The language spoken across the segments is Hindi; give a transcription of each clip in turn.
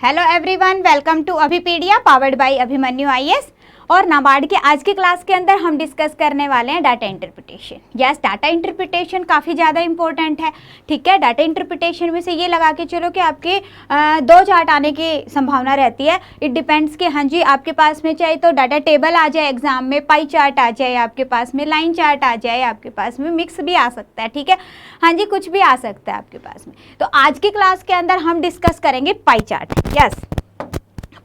Hello everyone, welcome to Abhipedia powered by Abhimanyu IAS. और नाबार्ड के आज की क्लास के अंदर हम डिस्कस करने वाले हैं data interpretation. Yes, data interpretation काफ़ी ज़्यादा इंपॉर्टेंट है। ठीक है, डाटा इंटरप्रिटेशन में से ये लगा के चलो कि आपके 2 चार्ट आने की संभावना रहती है। इट डिपेंड्स कि हाँ जी, आपके पास में चाहे तो डाटा टेबल आ जाए एग्जाम में, पाई चार्ट आ जाए आपके पास में, लाइन चार्ट आ जाए आपके पास में, मिक्स भी आ सकता है। ठीक है, हाँ जी, कुछ भी आ सकता है आपके पास में। तो आज की क्लास के अंदर हम डिस्कस करेंगे pie chart. Yes,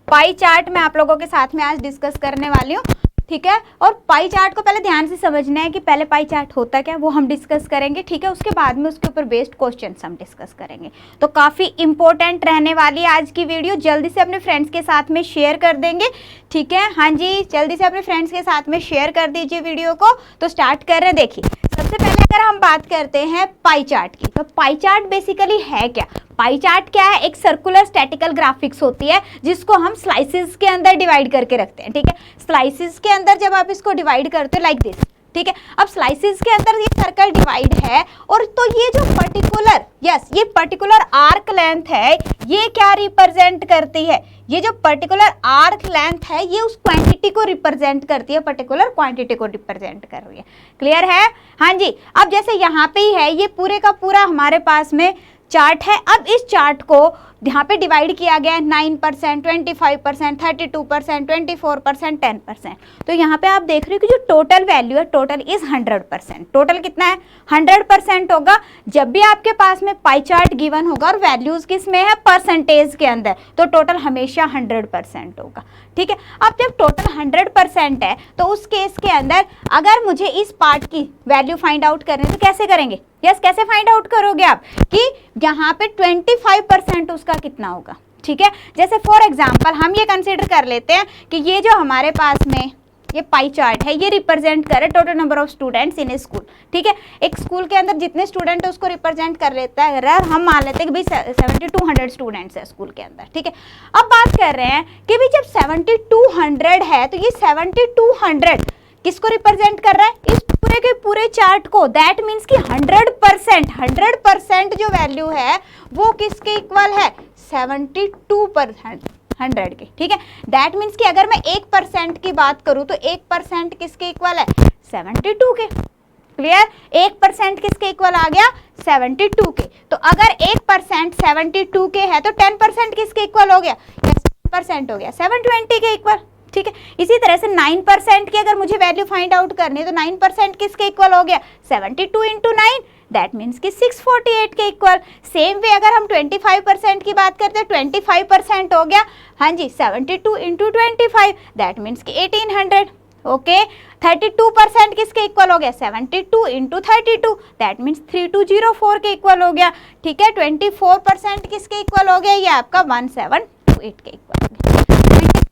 pie chart मैं आप लोगों के साथ में आज डिस्कस करने वाली हूँ। ठीक है, और पाई चार्ट को पहले ध्यान से समझना है कि पहले पाई चार्ट होता क्या है, वो हम डिस्कस करेंगे। ठीक है, उसके बाद में उसके ऊपर बेस्ड क्वेश्चंस हम डिस्कस करेंगे। तो काफ़ी इंपॉर्टेंट रहने वाली है आज की वीडियो। जल्दी से अपने फ्रेंड्स के साथ में शेयर कर देंगे। ठीक है, हाँ जी, जल्दी से अपने फ्रेंड्स के साथ में शेयर कर दीजिए वीडियो को। तो स्टार्ट कर रहे हैं। देखिए, सबसे पहले अगर हम बात करते हैं पाई चार्ट की, तो पाई चार्ट बेसिकली है क्या? पाई चार्ट क्या है? एक सर्कुलर स्टैटिकल ग्राफिक्स होती है जिसको हम स्लाइसेस के अंदर डिवाइड करके रखते हैं। ठीक है, स्लाइसेस के अंदर जब आप इसको डिवाइड करते हो लाइक दिस, ठीक है, अब स्लाइसेस के अंदर ये सर्कल डिवाइड है, और तो ये जो पर्टिकुलर ये पर्टिकुलर आर्क लेंथ है, ये क्या रिप्रेजेंट करती है? ये जो पर्टिकुलर आर्क लेंथ है ये उस क्वांटिटी को रिप्रेजेंट करती है, पर्टिकुलर क्वांटिटी को रिप्रेजेंट कर रही है। क्लियर है? हाँ जी। अब जैसे यहाँ पे ही है, ये पूरे का पूरा हमारे पास में चार्ट है। अब इस चार्ट को यहाँ पे डिवाइड किया गया है 9%, 25%, 32%, 24%, 10%। तो यहाँ पे आप देख रहे हो कि जो टोटल वैल्यू है, टोटल इज 100%। टोटल कितना है? 100% होगा जब भी आपके पास में पाई चार्ट गिवन होगा और वैल्यूज किस में है? परसेंटेज के अंदर। तो टोटल हमेशा 100% होगा। ठीक है, अब जब टोटल 100% है तो उस केस के अंदर अगर मुझे इस पार्ट की वैल्यू फाइंड आउट करनी है तो कैसे करेंगे? यस, कैसे फाइंड आउट करोगे आप कि यहाँ पे 25% उसका कितना होगा? ठीक है, जैसे फॉर एग्जांपल हम ये कंसीडर कर लेते हैं कि ये जो हमारे पास में ये पाई चार्ट है, ये रिप्रेजेंट करे total number of students in A school. ठीक है, एक स्कूल के अंदर जितने स्टूडेंट है उसको रिप्रेजेंट कर लेता है। अगर हम मान लेते हैं कि भाई 7200 स्टूडेंट्स है स्कूल के अंदर। ठीक है, अब बात कर रहे हैं कि भाई जब 7200 है तो ये 7200 किसको रिप्रेजेंट कर रहा है? इस पूरे के पूरे चार्ट को। दैट मीन्स कि 100% जो वैल्यू है वो किसके इक्वल है? 72% 100 के। ठीक है, दैट मीन्स कि अगर मैं 1% की बात करूं तो 1% किसके इक्वल है? 72 के। क्लियर? 1% किसके इक्वल आ गया? 72 के। तो अगर 1% 72 के है तो 10% किसके इक्वल हो गया? 10% हो गया 720 के इक्वल। ठीक है, इसी तरह से 9% की अगर मुझे वैल्यू फाइंड आउट करनी है तो 9% किसके इक्वल हो गया? 72 इंटू 9, दैट मीन्स कि 648 के इक्वल। सेम वे अगर हम 25% की बात करते हैं, 25% हो गया, हाँ जी, 72 इंटू 25, दैट मीन्स कि 1800। ओके, 32% किसके इक्वल हो गया? 72 इंटू 32, दैट मीन्स 3204 के इक्वल हो गया। ठीक है, 24% किसके इक्वल हो गया? ये आपका 1728 के इक्वल हो गया।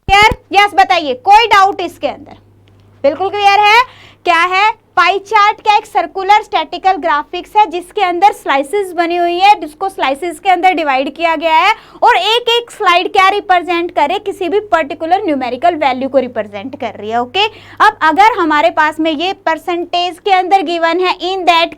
क्लियर? यस, बताइए, कोई डाउट इसके अंदर? बिल्कुल क्लियर है। क्या है? पाई चार्ट क्या एक सर्कुलर स्टैटिकल ग्राफिक्स है जिसके अंदर स्लाइसेस बनी हुई है, जिसको स्लाइसेस के अंदर डिवाइड किया गया है, और एक एक स्लाइड क्या रिप्रेजेंट करे? किसी भी पर्टिकुलर न्यूमेरिकल वैल्यू को रिप्रेजेंट कर रही है। ओके, अब अगर हमारे पास में ये परसेंटेज के अंदर गिवन है, इन दैट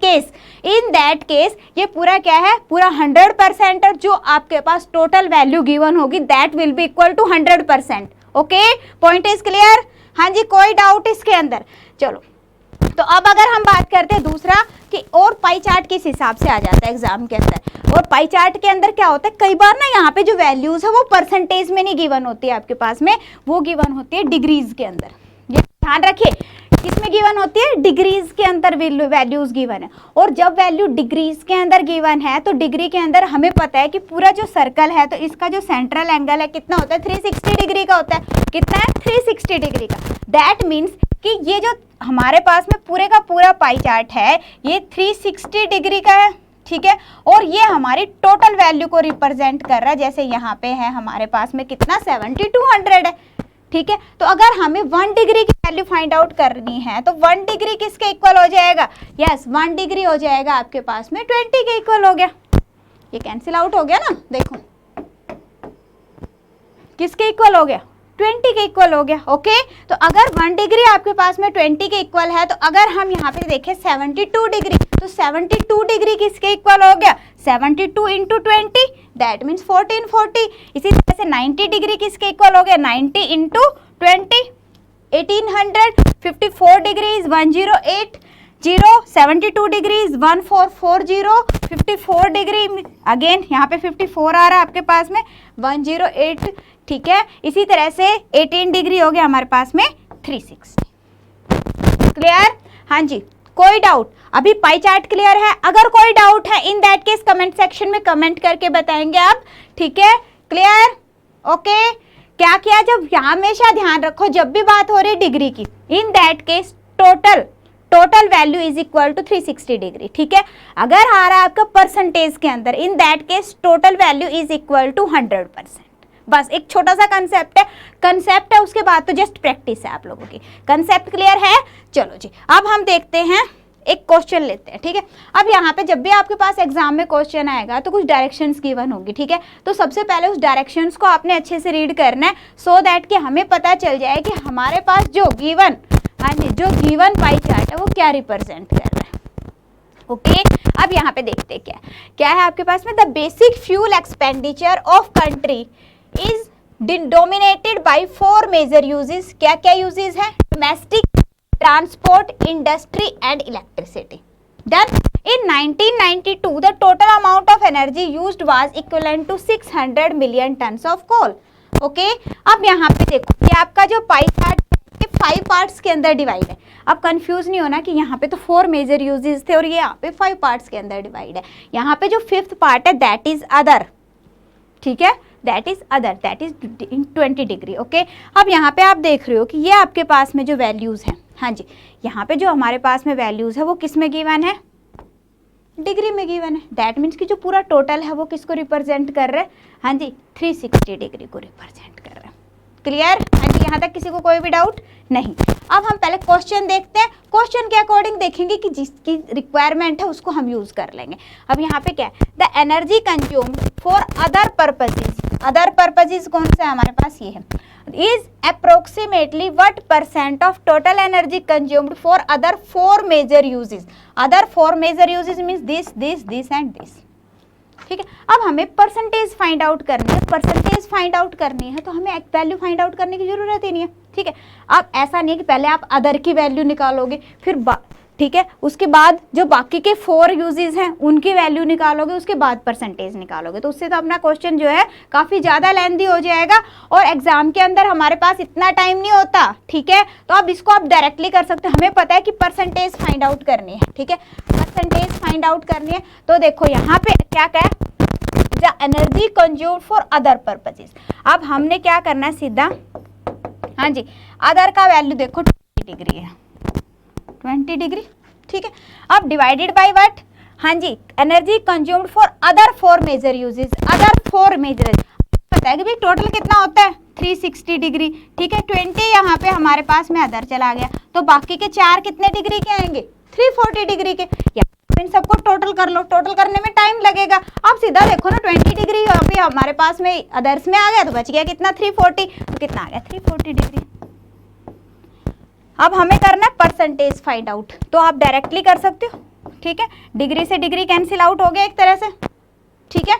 केस ये पूरा क्या है? पूरा 100%, और जो आपके पास टोटल वैल्यू गिवन होगी that will be equal to 100%। Okay, point is clear? हाँ जी, कोई डाउट इसके अंदर? चलो, तो अब अगर हम बात करते हैं दूसरा कि और पाई चार्ट किस हिसाब से आ जाता है एग्जाम के अंदर। और पाई चार्ट के अंदर क्या होता है, कई बार ना यहाँ पे जो वैल्यूज है वो परसेंटेज में नहीं गिवन होती है आपके पास में, वो गिवन होती है डिग्रीज के अंदर। ये ध्यान रखिए, किसमें गिवन होती है? डिग्रीज के अंदर वैल्यूज गिवन है। और जब वैल्यू डिग्रीज के अंदर गिवन है तो डिग्री के अंदर हमें पता है कि पूरा जो सर्कल है तो इसका जो सेंट्रल एंगल है कितना होता है? 360 डिग्री का होता है। कितना है? 360 डिग्री का। दैट मीन्स कि ये जो हमारे पास में पूरे का पूरा पाई चार्ट है ये 360 डिग्री का है। ठीक है, और ये हमारी टोटल वैल्यू को रिप्रेजेंट कर रहा है। जैसे यहाँ पे है हमारे पास में कितना? 7200 है। ठीक है, तो अगर हमें 1 डिग्री की वैल्यू फाइंड आउट करनी है तो 1 डिग्री किसके इक्वल हो जाएगा? यस, 1 डिग्री हो जाएगा आपके पास में 20 के इक्वल हो गया। ये कैंसिल आउट हो गया ना, देखो किसके इक्वल हो गया? 20 के इक्वल हो गया। ओके, तो अगर 1 डिग्री आपके पास में 20 के इक्वल है तो अगर हम यहाँ पे देखें 72 डिग्री, तो 72 डिग्री किसके इक्वल हो गया? 72 इंटू 20, दैट मीन्स 1440। इसी तरह से 90 डिग्री किसके इक्वल हो गया, 90 into 20 1800, 54 degrees 1080, 72 degrees 1440, 54 degree again यहाँ पे 54 आ रहा है आपके पास में 108, ठीक है। इसी तरह से 18 डिग्री हो गया हमारे पास में 360। क्लियर? हाँ जी, कोई डाउट? अभी पाई चार्ट क्लियर है? अगर कोई डाउट है इन दैट केस कमेंट सेक्शन में कमेंट करके बताएंगे आप, ठीक है। क्लियर? ओके। क्या किया, जब यहाँ हमेशा ध्यान रखो जब भी बात हो रही डिग्री की, in that case total value is equal to 360 degree, ठीक है। अगर आ रहा है आपका परसेंटेज के अंदर, in that case total value is equal to 100%। बस एक छोटा सा कंसेप्ट है, उसके बाद तो जस्ट प्रैक्टिस है आप लोगों की। कंसेप्ट क्लियर है? चलो जी, अब हम देखते हैं, एक क्वेश्चन लेते हैं, ठीक है। अब यहाँ पे जब भी आपके पास एग्जाम में क्वेश्चन आएगा तो कुछ डायरेक्शंस गिवन होंगी, ठीक है। तो सबसे पहले उस डायरेक्शंस को आपने अच्छे से रीड करना है, सो दैट कि हमें पता चल जाए कि हमारे पास जो गिवन पाई चार्ट है वो क्या रिप्रेजेंट कर रहा है। ओके, अब यहाँ पे देखते हैं क्या है आपके पास में, the basic fuel expenditure of country is dominated by 4 major uses. क्या क्या यूजेस है? Domestic, transport, industry and electricity. Then in 1992 the total amount of energy used was equivalent to 600 million tons of coal. Okay, अब यहाँ पे देखो कि आपका जो पाई चार्ट 5 पार्ट्स के अंदर डिवाइड है। अब कंफ्यूज नहीं होना कि यहाँ पे तो 4 मेजर यूजेस थे और ये यहाँ पे 5 पार्ट्स के अंदर डिवाइड है। यहाँ पे जो 5th पार्ट है दैट इज अदर, ठीक है, that is other, that is in 20 degree. Okay, अब यहाँ पे आप देख रहे हो कि ये आपके पास में जो वैल्यूज हैं, हाँ जी, यहाँ पे जो हमारे पास में वैल्यूज है वो किस में गिवन है, डिग्री में गिवन है। दैट मीन्स कि जो पूरा टोटल है वो किसको रिप्रेजेंट कर रहा है, हाँ जी, 360 डिग्री को रिप्रेजेंट कर रहा है। क्लियर? हाँ जी, यहाँ तक किसी को कोई भी डाउट नहीं। अब हम पहले क्वेश्चन देखते हैं, क्वेश्चन के अकॉर्डिंग देखेंगे कि जिसकी रिक्वायरमेंट है उसको हम यूज कर लेंगे। अब यहाँ पे क्या है, the energy consumed for other purposes कौन सा है हमारे पास, ये है, is approximately what percent of total energy consumed for other 4 major uses. Other 4 major uses means this and this. ठीक है, अब हमें परसेंटेज फाइंड आउट करनी है। परसेंटेज फाइंड आउट करनी है तो हमें एक वैल्यू फाइंड आउट करने की जरूरत ही नहीं है, ठीक है। अब ऐसा नहीं है कि पहले आप अदर की वैल्यू निकालोगे फिर ठीक है, उसके बाद जो बाकी के 4 यूजेस हैं उनकी वैल्यू निकालोगे, उसके बाद परसेंटेज निकालोगे, तो उससे तो अपना क्वेश्चन जो है काफ़ी ज़्यादा लेंथी हो जाएगा और एग्जाम के अंदर हमारे पास इतना टाइम नहीं होता, ठीक है। तो अब इसको आप डायरेक्टली कर सकते हो। हमें पता है कि परसेंटेज फाइंड आउट करनी है, ठीक है, परसेंटेज फाइंड आउट करनी है। तो देखो यहाँ पे क्या है, the energy consumed for other purposes. अब हमने क्या करना है, सीधा हाँ जी, अदर का वैल्यू देखो 20 डिग्री है, 20 डिग्री, ठीक है। अब डिवाइडेड बाय व्हाट, हाँ जी, energy consumed for other 4 major uses, other 4 major पता है कि भाई टोटल कितना होता है 360 डिग्री, ठीक है। 20 यहाँ पे हमारे पास में अदर चला गया, तो बाकी के 4 कितने डिग्री के आएंगे, 340 डिग्री के। इन सबको टोटल कर लो, टोटल करने में टाइम लगेगा। अब सीधा देखो ना, 20 डिग्री यहाँ पे हमारे पास में अदर्स में आ गया तो बच गया कितना 340, तो कितना आ गया 340 डिग्री। अब हमें करना है परसेंटेज फाइंड आउट, तो आप डायरेक्टली कर सकते हो, ठीक है। डिग्री से डिग्री कैंसिल आउट हो गया एक तरह से, ठीक है।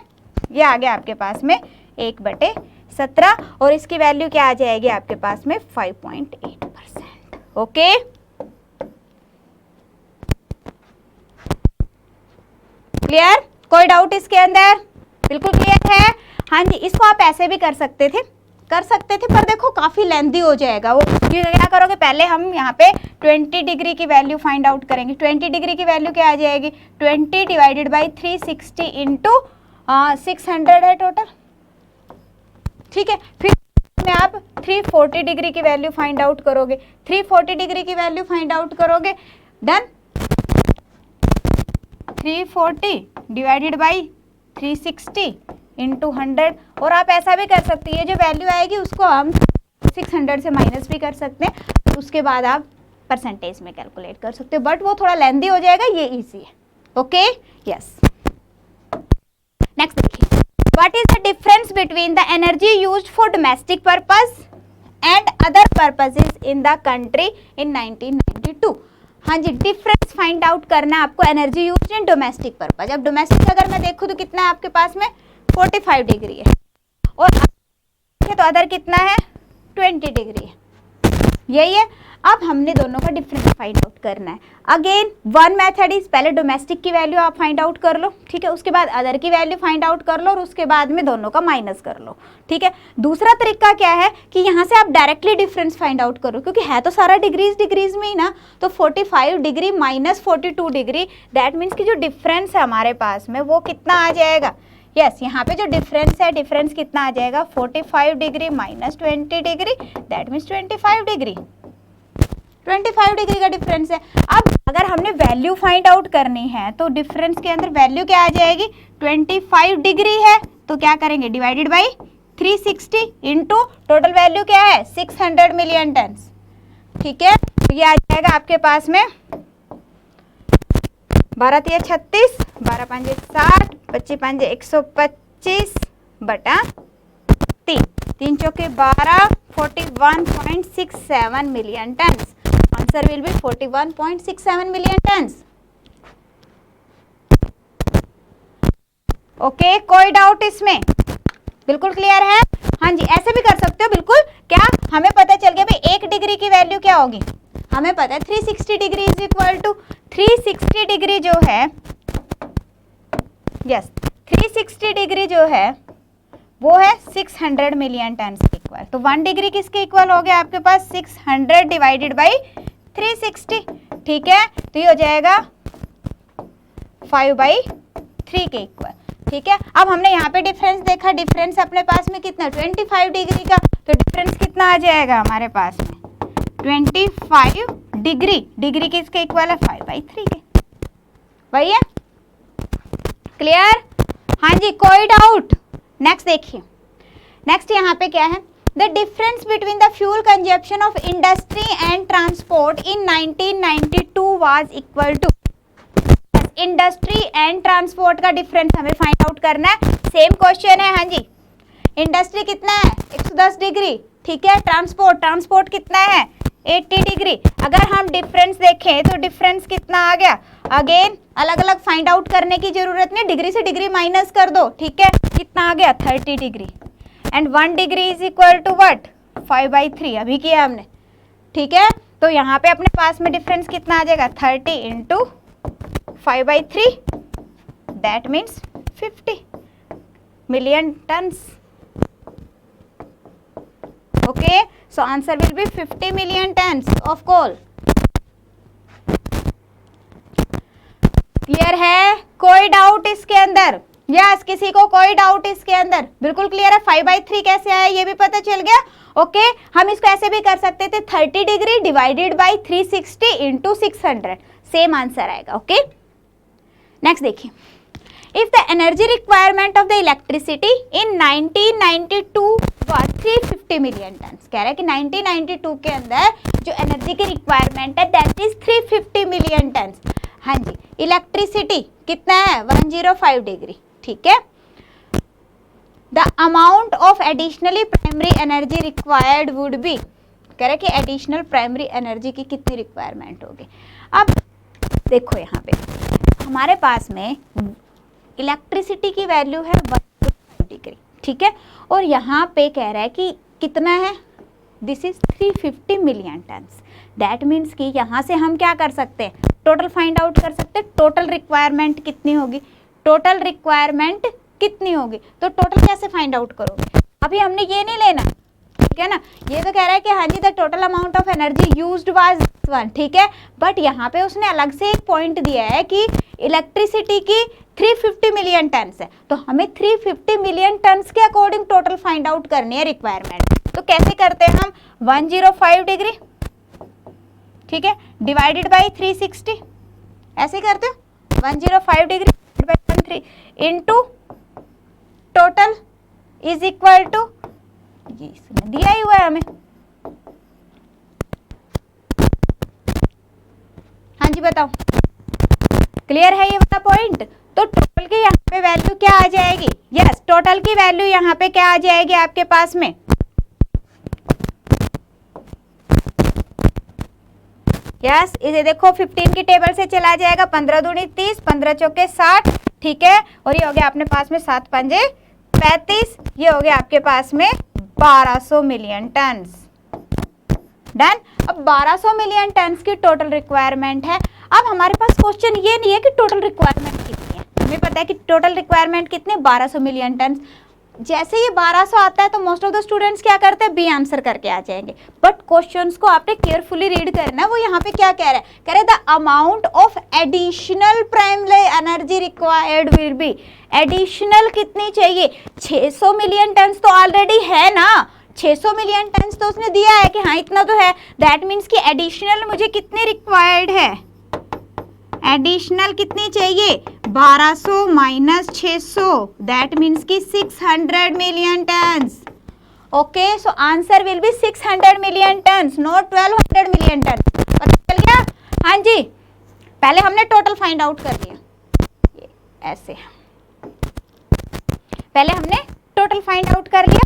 ये आ गया आपके पास में 1/17 और इसकी वैल्यू क्या आ जाएगी आपके पास में 5.8%। Okay, clear? कोई डाउट इसके अंदर? बिल्कुल क्लियर है। हाँ जी, इसको आप ऐसे भी कर सकते थे पर देखो काफ़ी लेंथी हो जाएगा वो, क्योंकि क्या करोगे, पहले हम यहाँ पे 20 डिग्री की वैल्यू फाइंड आउट करेंगे। 20 डिग्री की वैल्यू क्या आ जाएगी, 20 डिवाइडेड बाई 360 इंटू 600 है टोटल, ठीक है। फिर में आप 340 डिग्री की वैल्यू फाइंड आउट करोगे, 340 डिग्री की वैल्यू फाइंड आउट करोगे, डन। 340 डिवाइडेड बाई 360 इंटू 100, और आप ऐसा भी कर सकते हैं, ये जो वैल्यू आएगी उसको हम 600 से माइनस भी कर सकते हैं, उसके बाद आप परसेंटेज में कैलकुलेट कर सकते हो, बट वो थोड़ा लेंथी हो जाएगा, ये इजी है। Okay, yes. नेक्स्ट देखिए, what is the difference between the energy used for domestic purpose and other purposes in the country in 1992। हाँ जी, डिफरेंस फाइंड आउट करना है आपको, energy used in domestic purpose. अब डोमेस्टिक अगर मैं देखूँ तो कितना है आपके पास में 45 डिग्री है, और तो अदर कितना है 20 डिग्री है, यही है। अब हमने दोनों का डिफरेंस फाइंड आउट करना है। अगेन वन मेथड इज, पहले डोमेस्टिक की वैल्यू आप फाइंड आउट कर लो, ठीक है, उसके बाद अदर की वैल्यू फाइंड आउट कर लो, और उसके बाद में दोनों का माइनस कर लो, ठीक है। दूसरा तरीका क्या है कि यहाँ से आप डायरेक्टली डिफरेंस फाइंड आउट करो, क्योंकि है तो सारा डिग्रीज में ही ना, तो 45 degree minus 42 degree, that means कि जो डिफरेंस है हमारे पास में वो कितना आ जाएगा। यस, यहाँ पे जो डिफरेंस है, डिफरेंस कितना आ जाएगा 45 degree minus 20 degree, that means 25 degree, 25 degree का डिफरेंस है। अब अगर हमने वैल्यू फाइंड आउट करनी है तो डिफरेंस के अंदर वैल्यू क्या आ जाएगी, 25 डिग्री है तो क्या करेंगे, divided by 360 into total value क्या है 600 मिलियन टन्स, ठीक है। तो ये आ जाएगा आपके पास में 12 तिया 36, 12 पंजे 60, 25 पंजे 125 बटा 3, 3 चौके 12, 41.67 million turns. Answer will B 41.67 million tons. Okay, कोई डाउट इसमें, बिल्कुल क्लियर है। हाँ जी, ऐसे भी कर सकते हो बिल्कुल। क्या हमें पता चल गया भाई 1 डिग्री की वैल्यू क्या होगी, हमें पता है 360 degree is equal to 360 degree जो है, यस 360 डिग्री जो है वो है 600 मिलियन टन्स के इक्वल। तो 1 डिग्री किसके इक्वल हो गया आपके पास 600 डिवाइडेड बाई 360, ठीक है। तो ये हो जाएगा 5/3 के इक्वल, ठीक है। अब हमने यहाँ पे डिफरेंस देखा, डिफरेंस अपने पास में कितना 25 डिग्री का, तो डिफरेंस कितना आ जाएगा हमारे पास में 25 डिग्री, डिग्री किसके इक्वल है 5/3 के, वही है। क्लियर, हाँ जी, कोई डाउट। नेक्स्ट देखिए, नेक्स्ट यहाँ पे क्या है, the difference between the fuel consumption of industry and transport in 1992 was equal to, industry and transport का डिफरेंस हमें फाइंड आउट करना है। सेम क्वेश्चन है, हाँ जी। इंडस्ट्री कितना है 110 डिग्री, ठीक है। ट्रांसपोर्ट कितना है 80 डिग्री। अगर हम डिफरेंस देखें तो डिफरेंस कितना आ गया, अगेन अलग अलग फाइंड आउट करने की जरूरत नहीं, डिग्री से डिग्री माइनस कर दो, ठीक है। कितना आ गया 30 degree, and 1 degree is equal to what 5/3, अभी किया हमने, ठीक है। तो यहाँ पे अपने पास में डिफरेंस कितना आ जाएगा 30 into 5/3, that means 50 million tons. Okay, so answer will be 50 million tons of coal. Clear है, कोई डाउट इसके अंदर? यस, किसी को कोई डाउट इसके अंदर? बिल्कुल क्लियर है। 5/3 कैसे आया ये भी पता चल गया। ओके, हम इसको ऐसे भी कर सकते थे 30 degree divided by 360 into 600, same answer आएगा। ओके, नेक्स्ट देखिए, if the energy requirement of the electricity in 1992 was 350 million turns, कह रहा है कि 1992 के अंदर जो एनर्जी की रिक्वायरमेंट है दैट इज 350 मिलियन टन्स। हाँ जी, इलेक्ट्रिसिटी कितना है 105 डिग्री, ठीक है। The amount of additionally primary energy required would be, कह रहे कि एडिशनल प्राइमरी एनर्जी की कितनी रिक्वायरमेंट होगी। अब देखो यहाँ पे हमारे पास में इलेक्ट्रिसिटी की वैल्यू है 105 डिग्री, ठीक है, और यहाँ पे कह रहा है कि कितना है, this is 350 million turns. That means कि यहाँ से हम क्या कर सकते हैं, टोटल फाइंड आउट कर सकते हैं, टोटल रिक्वायरमेंट कितनी होगी, टोटल रिक्वायरमेंट कितनी होगी। तो टोटल कैसे फाइंड आउट करोगे, अभी हमने ये नहीं लेना, ठीक है ना। ये तो कह रहा है कि हाँ जी the total amount of energy used was 1, ठीक है, बट यहाँ पे उसने अलग से एक पॉइंट दिया है कि इलेक्ट्रिसिटी की 350 मिलियन टन्स है, तो हमें 350 मिलियन टन्स के अकॉर्डिंग टोटल फाइंड आउट करनी है रिक्वायरमेंट। तो कैसे करते हैं हम, 105 डिग्री, ठीक है, डिवाइडेड बाई 360, ऐसे करते हो 105 degree by 13 into total is equal to, ये इसमें दिया ही हुआ है हमें। हाँ जी बताओ, क्लियर है ये वाला पॉइंट। तो टोटल की यहाँ पे वैल्यू क्या आ जाएगी, यस टोटल की वैल्यू यहाँ पे क्या आ जाएगी आपके पास में, यस इसे देखो 15 की टेबल से चला जाएगा, 15 दूनी 30, 15 चौके 60, ठीक है, और ये हो गया अपने पास में 7 पंजे 35, ये हो गया आपके पास में 1200 मिलियन टन। डन। अब 1200 मिलियन टन की टोटल रिक्वायरमेंट है। अब हमारे पास क्वेश्चन ये नहीं है कि टोटल रिक्वायरमेंट कितनी है, हमें पता है कि टोटल रिक्वायरमेंट कितनी है, 1200 मिलियन टन। जैसे ये 1200 आता है तो मोस्ट ऑफ द स्टूडेंट्स क्या करते हैं, बी आंसर करके आ जाएंगे। बट क्वेश्चंस को आपने केयरफुली रीड करना है। वो यहाँ पे क्या कह रहा है, कह रहे the amount of additional primary energy required will be, additional कितनी चाहिए, 600 मिलियन टन तो ऑलरेडी है ना, 600 मिलियन टन तो उसने दिया है कि हाँ इतना तो है। दैट मीन्स कि एडिशनल मुझे कितनी रिक्वायर्ड है, एडिशनल कितनी चाहिए, 1200 माइनस 600, दैट मीन्स कि 600 million tons. Okay, so answer will be 600 million tons, not 1200 million ton. पता चल गया? हाँ जी, पहले हमने टोटल फाइंड आउट कर लिया, ऐसे पहले हमने टोटल फाइंड आउट कर लिया,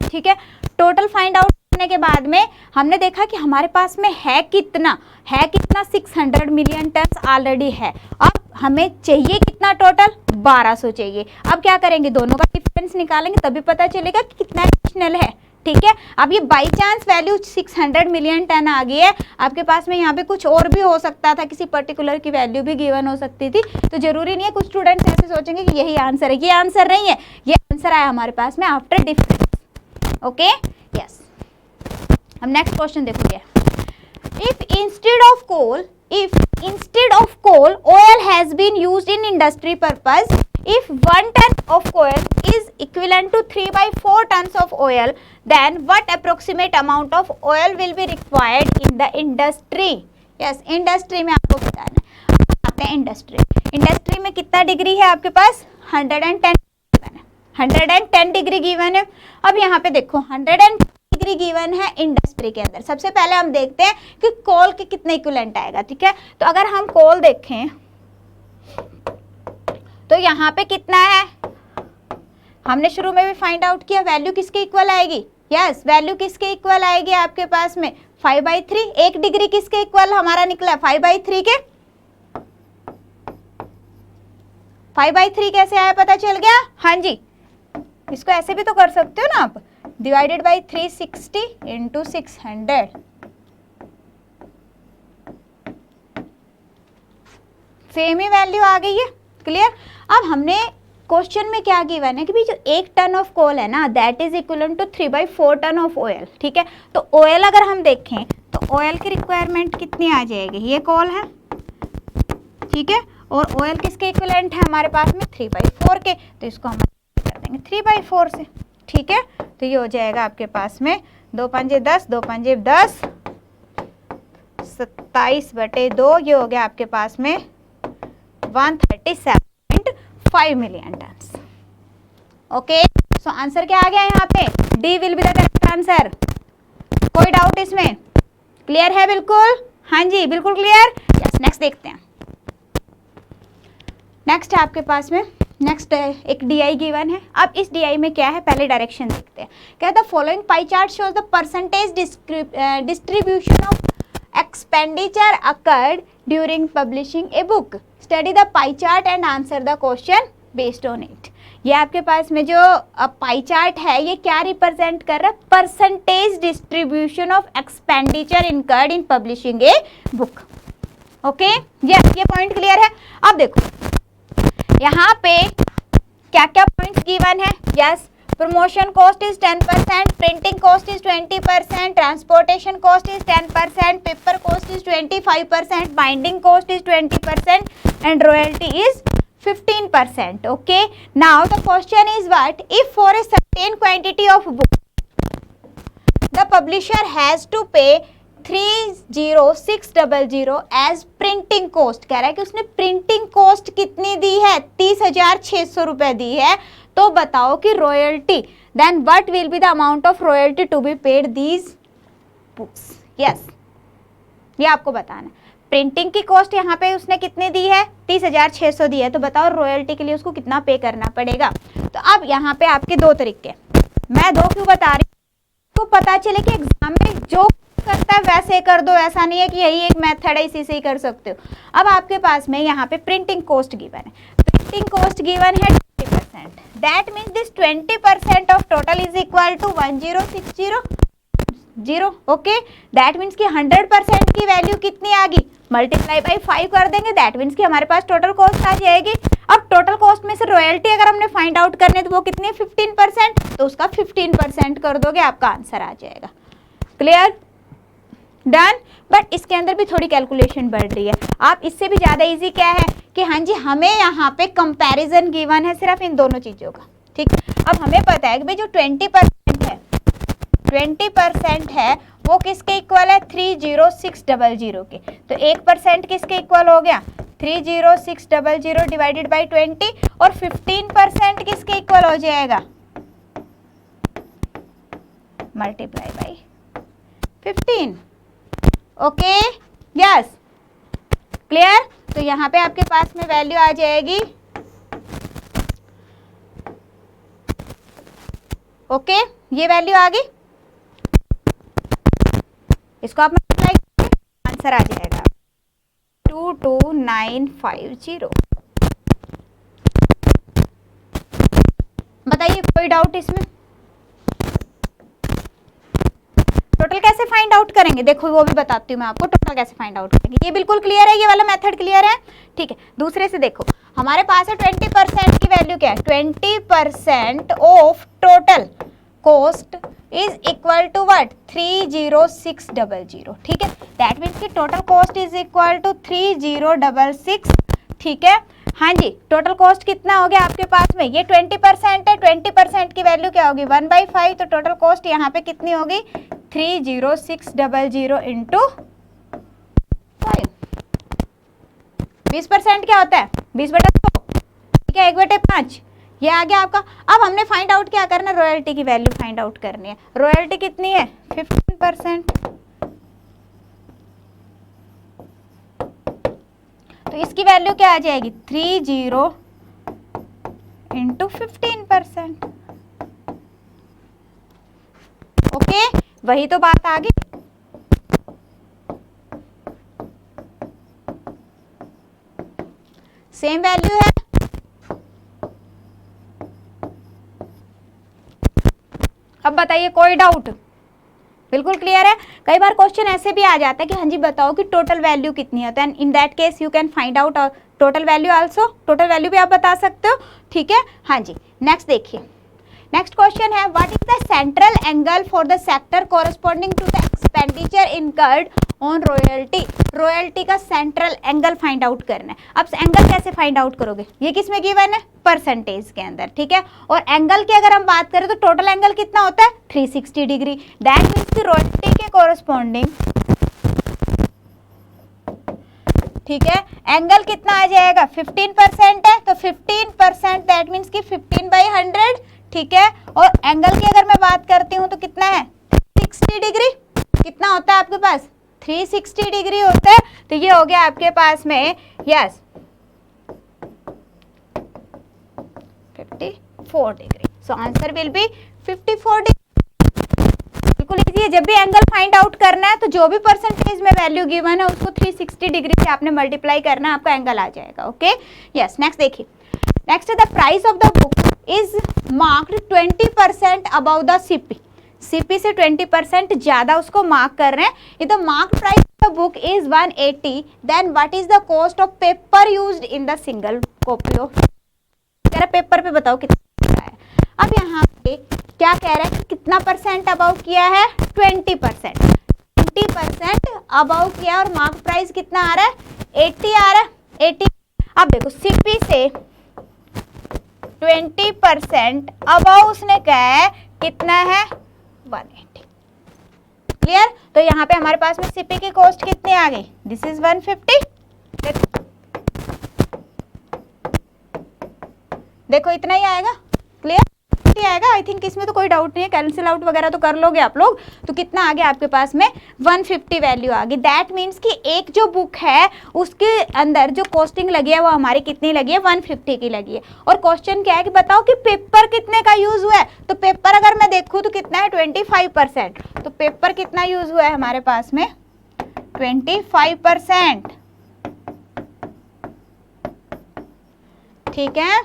ठीक है। टोटल फाइंड आउट करने के बाद में हमने देखा कि हमारे पास में है कितना, 600 मिलियन टन ऑलरेडी है। अब हमें चाहिए कितना, टोटल 1200 चाहिए। अब क्या करेंगे, दोनों का डिफरेंस निकालेंगे तभी पता चलेगा कि कितना एडिशनल है, ठीक है। अब ये by chance value 600 million ton आ गई है, आपके पास में यहाँ पे कुछ और भी हो सकता था, किसी पर्टिकुलर की वैल्यू भी गिवन हो सकती थी, तो जरूरी नहीं है। कुछ स्टूडेंट्स ऐसे सोचेंगे कि यही आंसर है, ये आंसर नहीं है, ये आंसर आया हमारे पास में आफ्टर डिफरेंस। Okay, yes. अब नेक्स्ट क्वेश्चन देखो, if instead of coal oil has been used in industry purpose, if 1 ton of coal is equivalent to 3/4 tons of oil, then what approximate amount of oil will be required in the industry? Yes, industry में आपको बताना है। आते हैं इंडस्ट्री में कितना डिग्री है आपके पास, 110 डिग्री गिवन है। अब यहाँ पे देखो 110 डिग्री गिवन है इंडस्ट्री के अंदर। सबसे पहले हम देखते हैं कि कोल के कितने इक्विवेलेंट आएगा, ठीक है। तो अगर हम कोल देखें तो यहाँ पे कितना है, हमने शुरू में भी फाइंड आउट किया, वैल्यू किसके इक्वल आएगी, यस, वैल्यू किसके इक्वल आएगी आपके पास में 5/3। 1 डिग्री किसके इक्वल हमारा निकला, 5/3 के। 5/3 कैसे आया पता चल गया, हाँ जी। इसको ऐसे भी तो कर सकते हो ना आप, डिवाइडेड बाई 360 इंटू 600, सेम ही वैल्यू आ गई है, क्लियर। अब हमने क्वेश्चन में क्या गिवन है कि भाई जो 1 टन ऑफ कोल है ना, that is equal to 3/4 ton of oil, ठीक है। तो ऑयल अगर हम देखें तो ऑयल की रिक्वायरमेंट कितनी आ जाएगी, ये कोल है, ठीक है, और ऑयल किसके इक्विवेलेंट है हमारे पास में 3/4 के, तो इसको हम कर देंगे 3/4 से, ठीक है। तो ये हो जाएगा आपके पास में 2 पंजे 10, 2 पंजे 10, 27/2, ये हो गया आपके पास में 137.5 million ton. Okay, so answer क्या आ गया यहाँ पे, D will be the correct answer. कोई डाउट इसमें, क्लियर है बिल्कुल, हाँ जी बिल्कुल क्लियर, यस। नेक्स्ट देखते हैं, नेक्स्ट है आपके पास में, नेक्स्ट एक DI गिवन है। अब इस DI में क्या है, पहले डायरेक्शन देखते हैं। कहता है following pie chart shows the percentage distribution of expenditure occurred during publishing a book, study the pie chart and answer the question based on it. ये आपके पास में जो पाई चार्ट है ये क्या रिप्रेजेंट कर रहा है, percentage distribution of expenditure incurred in publishing a book. Okay, ये पॉइंट क्लियर है। अब देखो यहाँ पे क्या क्या पॉइंट्स गिवन है, yes, promotion cost is 10%, printing cost is 20%, transportation cost is 10%, paper cost is 25%, binding cost is 20% and royalty is 15%. Okay, now the question is what, if for a certain quantity of book the publisher has to pay 30600 as printing cost, कह रहा है कि उसने प्रिंटिंग कॉस्ट कितनी दी है, 30,600 रुपए दी है, तो बताओ कि royalty, then what will be the amount of royalty to be paid these books. Yes, ये आपको बताना है। प्रिंटिंग की कॉस्ट यहाँ पे उसने कितनी दी है, 30,600 दी है, तो बताओ रॉयल्टी के लिए उसको कितना पे करना पड़ेगा। तो अब यहाँ पे आपके दो तरीके, मैं दो क्यों बता रही हूँ, तो पता चले कि एग्जाम में जो करता है वैसे कर दो, ऐसा नहीं है कि यही एक मेथड है इसी से ही कर सकते हो। अब आपके पास में यहाँ पे प्रिंटिंग कॉस्ट गिवन है, प्रिंटिंग कॉस्ट गिवन है 20%, 20%. That means this 20% of total is equal to 10600. Okay, that means कि 100% की वैल्यू कितनी आ गई, मल्टीप्लाई बाई 5 कर देंगे, दैट मीन्स कि हमारे पास टोटल कॉस्ट आ जाएगी। अब टोटल कॉस्ट में से रॉयल्टी अगर हमने फाइंड आउट करने तो वो कितनी है 15%, तो उसका 15% कर दोगे, आपका आंसर आ जाएगा। Clear, done. बट इसके अंदर भी थोड़ी कैलकुलेशन बढ़ रही है। आप इससे भी ज़्यादा इजी क्या है कि हाँ जी हमें यहाँ पे कंपैरिजन गिवन है सिर्फ इन दोनों चीज़ों का, ठीक। अब हमें पता है कि भाई जो 20% है वो किसके इक्वल है 30600 के, तो 1% किसके इक्वल हो गया 30600 डिवाइडेड बाई 20, और 15% किसके इक्वल हो जाएगा multiply by 15। Okay, yes, clear. तो यहाँ पे आपके पास में वैल्यू आ जाएगी, ओके, ये वैल्यू आ गई, इसको आप मल्टीप्लाई करेंगे, आंसर आ जाएगा 22950। बताइए कोई डाउट इसमें? टोटल कैसे फाइंड आउट करेंगे, देखो वो भी बताती हूँ मैं आपको, टोटल कैसे फाइंड आउट करेंगे। ये बिल्कुल क्लियर है, ये वाला मेथड क्लियर है, ठीक है। दूसरे से देखो, हमारे पास है 20% की वैल्यू क्या है, 20% of total cost is equal to what 30600, ठीक है। दैट मीन्स कि total cost is equal to 3066, ठीक है। हाँ जी, टोटल कॉस्ट कितना हो गया आपके पास में, ये 20% है, 20% की वैल्यू क्या होगी 1/5, तो टोटल कॉस्ट यहाँ पे कितनी होगी 30600 इंटू 5। 20% क्या होता है 20/100, ठीक है, 1/5, ये आ गया आपका। अब हमने फाइंड आउट क्या करना है, रॉयल्टी की वैल्यू फाइंड आउट करनी है। रॉयल्टी कितनी है 15%, तो इसकी वैल्यू क्या आ जाएगी 30 इंटू 15%। ओके, वही तो बात आ गई। सेम वैल्यू है, अब बताइए कोई डाउट? बिल्कुल क्लियर है। कई बार क्वेश्चन ऐसे भी आ जाता है कि हाँ जी बताओ कि टोटल वैल्यू कितनी है, तो in that case you can find out total value also, total value भी आप बता सकते हो, ठीक है। हाँ जी, नेक्स्ट देखिए, नेक्स्ट क्वेश्चन है what is the central angle for the sector corresponding to the expenditure incurred on royalty. Royalty का सेंट्रल एंगल फाइंड आउट करना है। अब एंगल कैसे फाइंड आउट करोगे, ये किस में गिवन है परसेंटेज के अंदर, ठीक है। और एंगल की अगर हम बात करें तो टोटल एंगल कितना होता है 360 डिग्री, दैट मीन्स कि रॉयल्टी के कोरस्पॉन्डिंग, ठीक है, एंगल कितना आ जाएगा 15% है, तो 15% दैट मीन्स कि 15/100, ठीक है। और एंगल की अगर मैं बात करती हूँ तो कितना है 60 डिग्री, कितना होता है आपके पास 360 डिग्री होता है, तो ये हो गया आपके पास में yes 54 degree, so answer will B 54 degree. बिल्कुल इजी है, जब भी एंगल फाइंड आउट करना है तो जो भी परसेंटेज में वैल्यू गिवन है उसको 360 डिग्री से आपने मल्टीप्लाई करना है, आपका एंगल आ जाएगा। ओके, यस, नेक्स्ट देखिए, next the price of the book is marked 20% above the CP. CP से 20% ज्यादा उसको मार्क कर रहे हैं। If the mark price of the book is 180, then what is the cost of paper used in the single copy of. जरा पेपर पे बताओ कितना है। अब यहाँ पे क्या कह रहा है कि कितना परसेंट अबव किया है 20%, 20% अबव किया और मार्क प्राइस कितना आ रहा है 80 आ रहा है 80। अब देखो सीपी से 20% अबव उसने कहा है कितना है 180, क्लियर। तो यहाँ पे हमारे पास में सीपी की कॉस्ट कितनी आ गई, दिस इज 150। देखो इतना ही आएगा, क्लियर आएगा। आई थिंक इसमें तो कोई डाउट नहीं है, कैंसिल आउट वगैरह तो कर लोगे आप लोग। तो कितना आ गया आपके पास में 150 वैल्यू आ गई। दैट मीन्स कि एक जो बुक है उसके अंदर जो कॉस्टिंग लगी है वो हमारी कितनी लगी है 150 की लगी है। और क्वेश्चन क्या है कि बताओ कि पेपर कितने का यूज हुआ है, तो पेपर अगर मैं देखूँ तो कितना है 25%, तो पेपर कितना यूज हुआ है हमारे पास में 25%, ठीक है।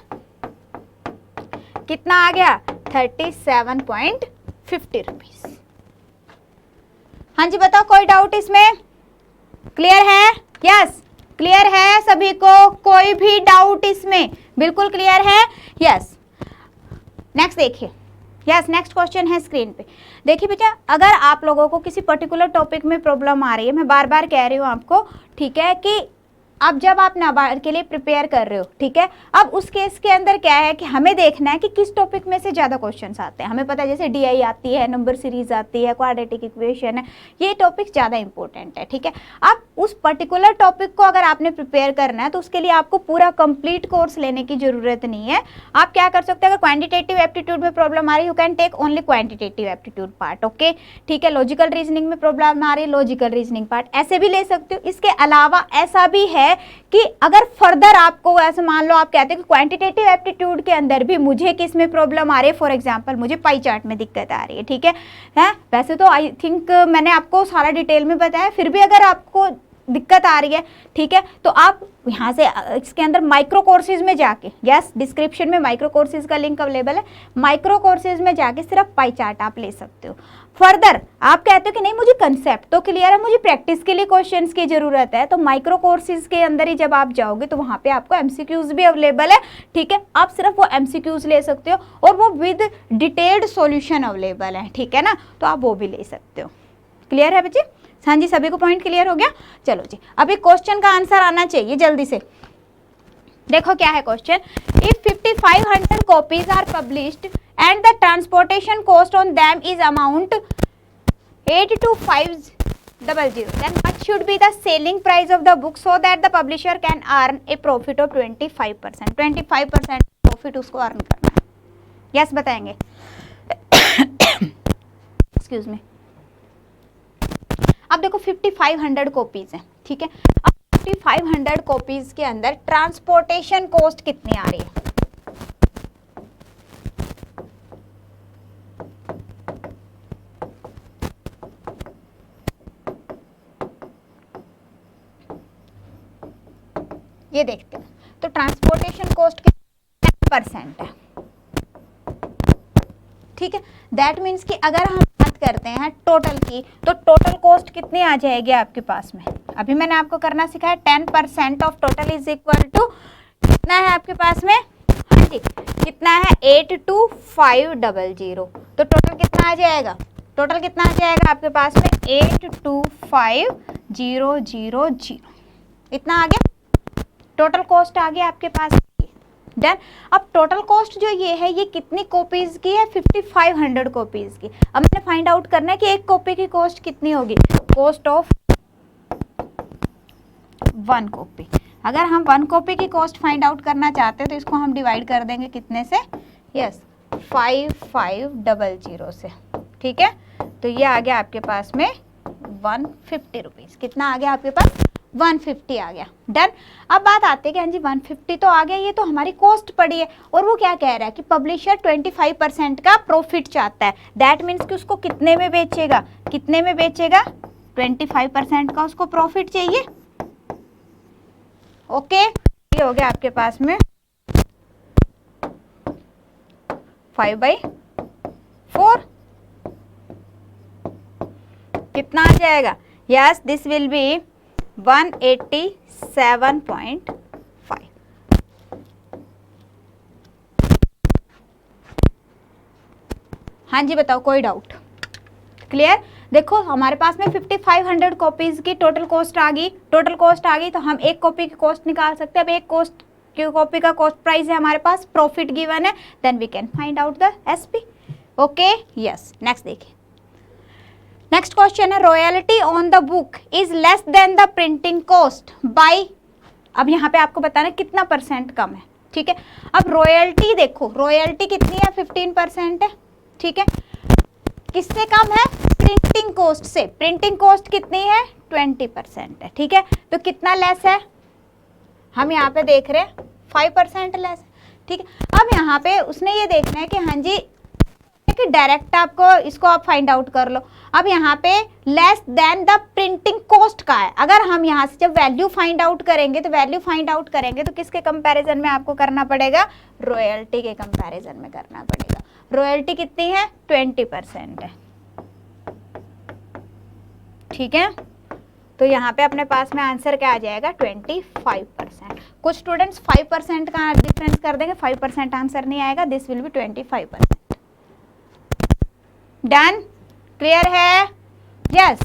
कितना आ गया 37.50 रुपीज। हाँ जी बताओ, कोई डाउट इसमें? क्लियर है? यस क्लियर है सभी को? कोई भी डाउट इसमें? बिल्कुल क्लियर है? यस नेक्स्ट देखिए। यस नेक्स्ट क्वेश्चन है स्क्रीन पे। देखिए बेटा, अगर आप लोगों को किसी पर्टिकुलर टॉपिक में प्रॉब्लम आ रही है, मैं बार बार कह रही हूँ आपको, ठीक है, कि अब जब आप नाबार्ड के लिए प्रिपेयर कर रहे हो, ठीक है, अब उस केस के अंदर क्या है कि हमें देखना है कि किस टॉपिक में से ज़्यादा क्वेश्चंस आते हैं। हमें पता है जैसे डीआई आती है, नंबर सीरीज आती है, क्वाड्रेटिक इक्वेशन है, ये टॉपिक ज़्यादा इंपॉर्टेंट है, ठीक है। अब उस पर्टिकुलर टॉपिक को अगर आपने प्रिपेयर करना है तो उसके लिए आपको पूरा कंप्लीट कोर्स लेने की ज़रूरत नहीं है। आप क्या कर सकते हैं, अगर क्वान्टिटेटिव एप्टीट्यूड में प्रॉब्लम आ रही है, you can take only quantitative aptitude part, okay, ठीक है। लॉजिकल रीजनिंग में प्रॉब्लम आ रही है, लॉजिकल रीजनिंग पार्ट ऐसे भी ले सकते हो। इसके अलावा ऐसा भी है कि अगर फर्दर आपको ऐसे मान लो आप कहते हैं कि क्वांटिटेटिव एप्टीट्यूड के अंदर भी मुझे किस में प्रॉब्लम आ रही है, फॉर एग्जांपल मुझे पाई चार्ट में दिक्कत आ रही है, ठीक है, वैसे तो आई थिंक मैंने आपको सारा डिटेल में बताया, फिर भी अगर आपको दिक्कत आ रही है, ठीक है, तो आप यहाँ से इसके अंदर माइक्रो कोर्सेज में जाके, यस डिस्क्रिप्शन में माइक्रो कोर्सेज का लिंक अवेलेबल है, माइक्रो कोर्सेज में जाके सिर्फ पाई चार्ट आप ले सकते हो। फर्दर आप कहते हो कि नहीं मुझे कंसेप्ट तो क्लियर है, मुझे प्रैक्टिस के लिए क्वेश्चंस की जरूरत है, तो माइक्रो कोर्सेज के अंदर ही जब आप जाओगे तो वहाँ पे आपको एमसीक्यूज भी अवेलेबल है, ठीक है, आप सिर्फ वो एमसीक्यूज ले सकते हो और वो विद डिटेल्ड सॉल्यूशन अवेलेबल है, ठीक है ना, तो आप वो भी ले सकते हो। क्लियर है बच्चे? हाँ जी सभी को पॉइंट क्लियर हो गया? चलो जी, अभी क्वेश्चन का आंसर आना चाहिए जल्दी से। देखो क्या है question, if 5500 copies are published and the transportation cost on them is amount 82500, then what should be the selling price of the book so that the publisher can earn a profit of 25%? 25% profit उसको अर्न करना है। यस बताएंगे? Excuse me. अब देखो 5500 कॉपीज हैं, ठीक है, अब 5500 कॉपीज के अंदर ट्रांसपोर्टेशन कॉस्ट कितनी आ रही है? ये देखते हैं, तो ट्रांसपोर्टेशन कॉस्ट 10% है, ठीक है। दैट मीन्स कि अगर हम बात करते हैं टोटल की, तो टोटल कॉस्ट कितनी आ जाएगी आपके पास में? अभी मैंने आपको करना सिखाया 10% of total is equal to कितना है आपके पास में? हाँ जी कितना है? 82500। तो टोटल कितना आ जाएगा? टोटल कितना आ जाएगा आपके पास में? 825,000। इतना आ गया, टोटल कॉस्ट आ गया आपके पास। डन। अब टोटल कॉस्ट जो ये है, ये कितनी कॉपीज की है? 5500 कॉपीज की। अब मैंने फाइंड आउट करना है कि एक कॉपी की कॉस्ट कितनी होगी? Cost of 1 copy. अगर हम 1 कॉपी की कॉस्ट फाइंड आउट करना चाहते हैं तो इसको हम डिवाइड कर देंगे कितने से? यस 5500 से, ठीक है। तो ये आ गया आपके पास में 150 रुपीज़। कितना आ गया आपके पास? 150 आ गया। डन। अब बात आती है कि हाँ जी 150 तो आ गया, ये तो हमारी कॉस्ट पड़ी है, और वो क्या कह रहा है कि पब्लिशर 25% का प्रॉफिट चाहता है। दैट मीन्स कि उसको कितने में बेचेगा? कितने में बेचेगा? 25% का उसको प्रॉफिट चाहिए। ओके, ये हो गया आपके पास में 5/4। कितना आ जाएगा? Yes this will be 187.5। हाँ जी बताओ, कोई डाउट? क्लियर? देखो हमारे पास में 5500 कॉपीज की टोटल कॉस्ट आ गई। टोटल कॉस्ट आ गई तो हम एक कॉपी की कॉस्ट निकाल सकते हैं। अब एक कॉपी का कॉस्ट प्राइस है हमारे पास, प्रॉफिट गिवन है, then we can find out the SP. Okay yes. Next देखिए, नेक्स्ट क्वेश्चन है royalty on the book is less than the printing cost by. अब यहाँ पे आपको बताना कितना परसेंट कम है, ठीक है। अब रॉयल्टी देखो, रॉयल्टी कितनी है? 15% है, ठीक है। किससे कम है? प्रिंटिंग कॉस्ट से। प्रिंटिंग कॉस्ट कितनी है? 20% है, ठीक है। तो कितना लेस है? हम यहाँ पे देख रहे हैं 5% लेस, ठीक है। अब यहाँ पे उसने ये देखना है कि हाँ जी कि डायरेक्ट आपको इसको आप फाइंड आउट कर लो। अब यहाँ पे less than the printing cost का है। अगर हम यहाँ से जब वैल्यू फाइंड आउट करेंगे तो किसके कंपैरिजन में आपको करना पड़ेगा? रॉयल्टी के कंपैरिजन में करना पड़ेगा। रॉयल्टी कितनी है? 20% है, ठीक है। तो यहाँ पे अपने पास में आंसर क्या आ जाएगा? 25%। कुछ स्टूडेंट्स 5% का डिफरेंस कर देंगे, 5% आंसर नहीं आएगा, this will be 25%। Done? Clear है? यस।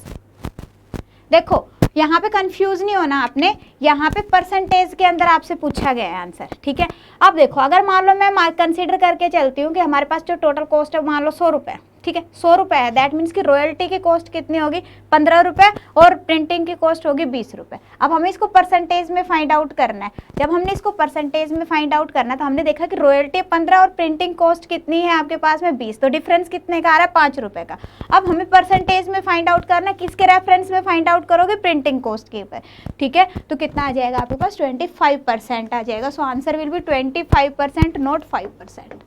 देखो यहाँ पे कंफ्यूज नहीं होना आपने, यहाँ पे परसेंटेज के अंदर आपसे पूछा गया है आंसर, ठीक है। अब देखो अगर मान लो मैं कंसीडर करके चलती हूँ कि हमारे पास जो टोटल कॉस्ट है मान लो 100 रुपये, ठीक है, 100 रुपये है, दैट मीन्स कि रॉयल्टी की कॉस्ट कितनी होगी? 15 रुपये और प्रिंटिंग की कॉस्ट होगी 20 रुपये। अब हमें इसको परसेंटेज में फाइंड आउट करना है। जब हमने इसको परसेंटेज में फाइंड आउट करना है तो हमने देखा कि रॉयल्टी 15 और प्रिंटिंग कॉस्ट कितनी है आपके पास में? 20, तो डिफरेंस कितने का आ रहा है? 5 रुपये का। अब हमें परसेंटेज में फाइंड आउट करना है, किसके रेफरेंस में फाइंड आउट करोगे? प्रिंटिंग कॉस्ट के ऊपर, ठीक है। तो कितना आ जाएगा आपके पास? 25% आ जाएगा। सो answer will B 25%, not 5%।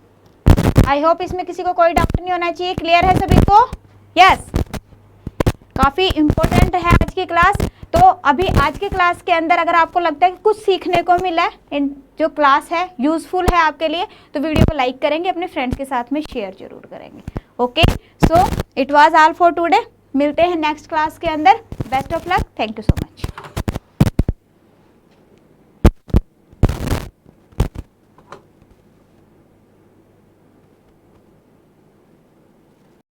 I hope इसमें किसी को कोई डाउट नहीं होना चाहिए। क्लियर है सभी को? यस। काफ़ी इम्पोर्टेंट है आज की क्लास। तो अभी आज की क्लास के अंदर अगर आपको लगता है कि कुछ सीखने को मिला है, इन जो क्लास है यूजफुल है आपके लिए, तो वीडियो को लाइक करेंगे, अपने फ्रेंड्स के साथ में शेयर जरूर करेंगे। Okay, so it was all for today. मिलते हैं नेक्स्ट क्लास के अंदर। Best of luck. Thank you so much.